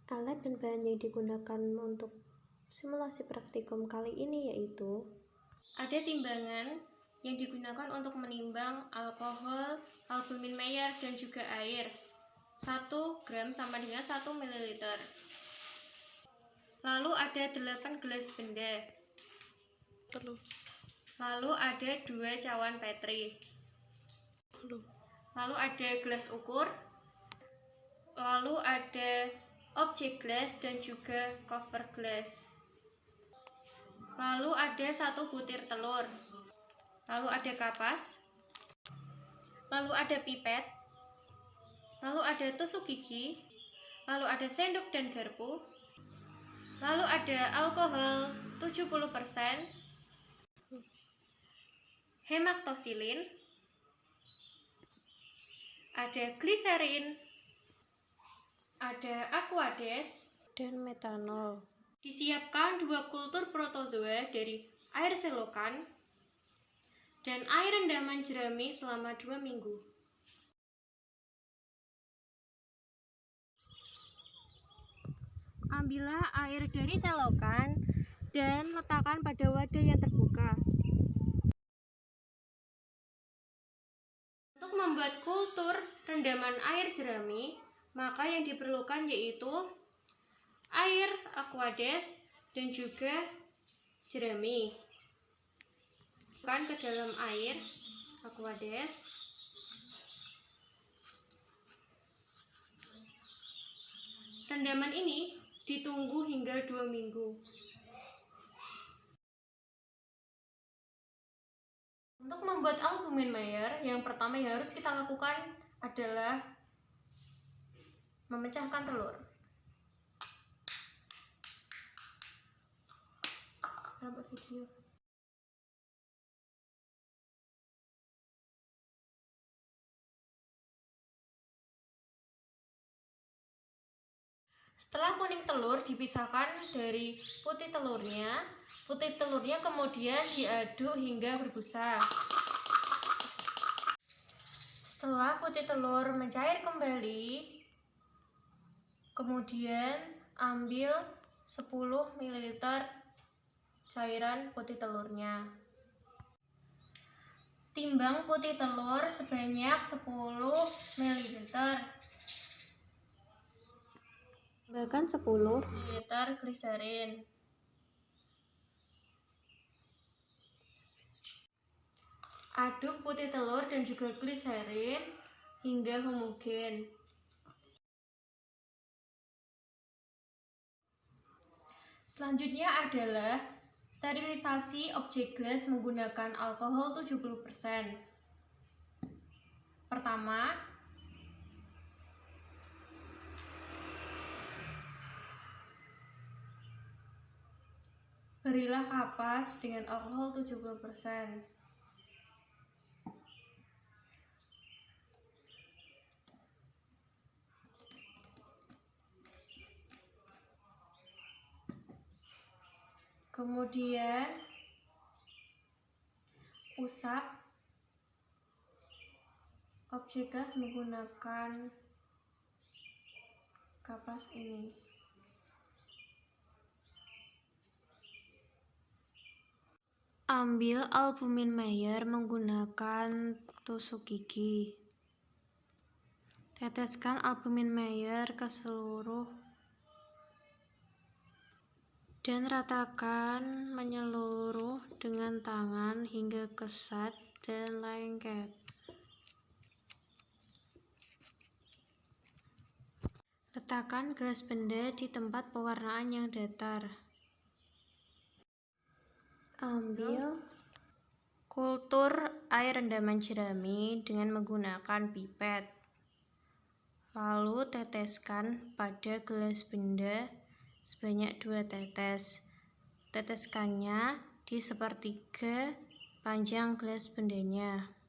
Alat dan bahan yang digunakan untuk simulasi praktikum kali ini yaitu ada timbangan yang digunakan untuk menimbang alkohol, albumin Mayer, dan juga air. 1 gram sama dengan 1 ml. Lalu ada 8 gelas benda. Lalu ada 2 cawan Petri. Lalu ada gelas ukur. Lalu ada objek gelas dan juga cover gelas. Lalu ada 1 butir telur. Lalu ada kapas. Lalu ada pipet. Lalu ada tusuk gigi. Lalu ada sendok dan garpu. Lalu ada alkohol 70%, hemaktosilin, ada gliserin, ada aquades, dan metanol. Disiapkan 2 kultur protozoa dari air selokan dan air rendaman jerami selama 2 minggu. Ambillah air dari selokan dan letakkan pada wadah yang terbuka. Untuk membuat kultur rendaman air jerami, maka yang diperlukan yaitu air aquades dan juga jerami. Masukkan ke dalam air aquades. Rendaman ini ditunggu hingga 2 minggu. Untuk membuat albumin Mayer, yang pertama yang harus kita lakukan adalah memecahkan telur. Nampak video. Setelah kuning telur dipisahkan dari putih telurnya kemudian diaduk hingga berbusa. Setelah putih telur mencair kembali, kemudian ambil 10 ml cairan putih telurnya. Timbang putih telur sebanyak 10 ml. Tambahkan 10 ml gliserin. Aduk putih telur dan juga gliserin hingga homogen. Selanjutnya adalah sterilisasi objek gelas menggunakan alkohol 70%. Pertama, berilah kapas dengan alkohol 70%. Kemudian usap objek gas menggunakan kapas ini. Ambil albumin Mayer menggunakan tusuk gigi. Teteskan albumin Mayer ke seluruh dan ratakan menyeluruh dengan tangan hingga kesat dan lengket. Letakkan gelas benda di tempat pewarnaan yang datar. Ambil kultur air rendaman jerami dengan menggunakan pipet. Lalu teteskan pada gelas benda sebanyak 2 tetes. Teteskannya di sepertiga panjang gelas bendanya.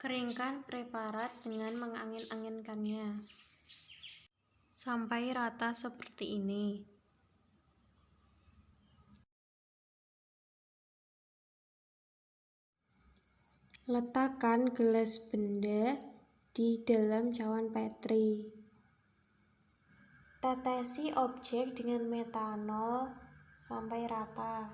Keringkan preparat dengan mengangin-anginkannya sampai rata seperti ini. Letakkan gelas benda di dalam cawan Petri. Tetesi objek dengan metanol sampai rata.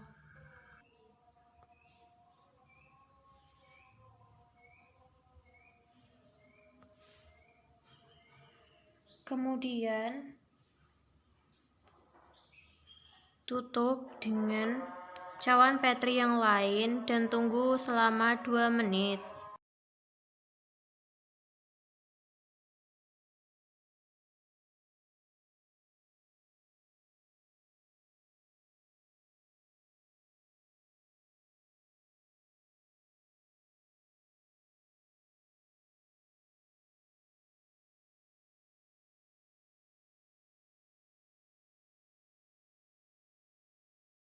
Kemudian tutup dengan cawan Petri yang lain dan tunggu selama 2 menit.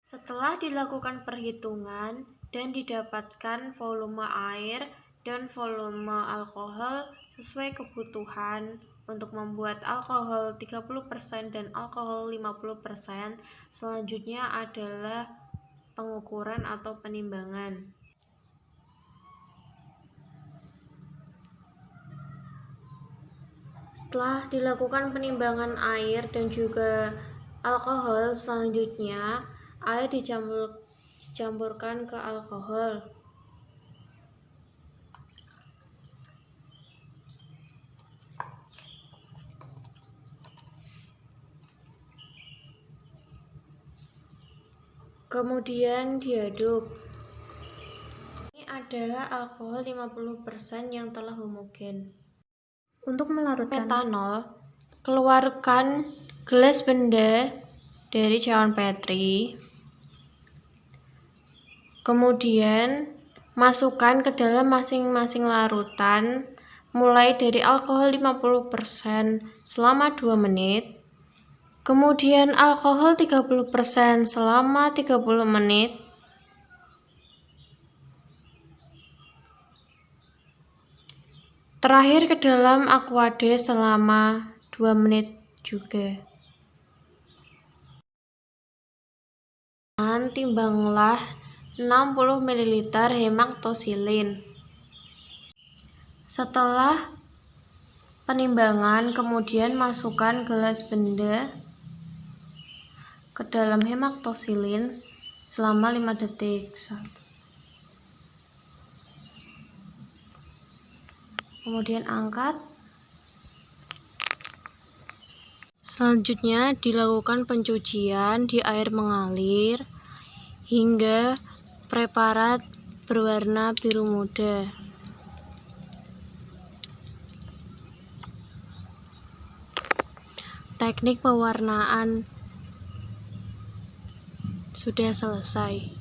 Setelah dilakukan perhitungan dan didapatkan volume air dan volume alkohol sesuai kebutuhan untuk membuat alkohol 30% dan alkohol 50%, selanjutnya adalah pengukuran atau penimbangan. Setelah dilakukan penimbangan air dan juga alkohol, selanjutnya air dicampurkan ke alkohol. Kemudian diaduk. Ini adalah alkohol 50% yang telah homogen. Untuk melarutkan metanol, keluarkan gelas benda dari cawan Petri. Kemudian masukkan ke dalam masing-masing larutan mulai dari alkohol 50% selama 2 menit. Kemudian alkohol 30% selama 30 menit. Terakhir ke dalam aquade selama 2 menit juga. Dan timbanglah 60 ml hemactosilin. Setelah penimbangan, kemudian masukkan gelas benda ke dalam hemactosilin selama 5 detik. Kemudian angkat. Selanjutnya dilakukan pencucian di air mengalir hingga preparat berwarna biru muda. Teknik pewarnaan sudah selesai.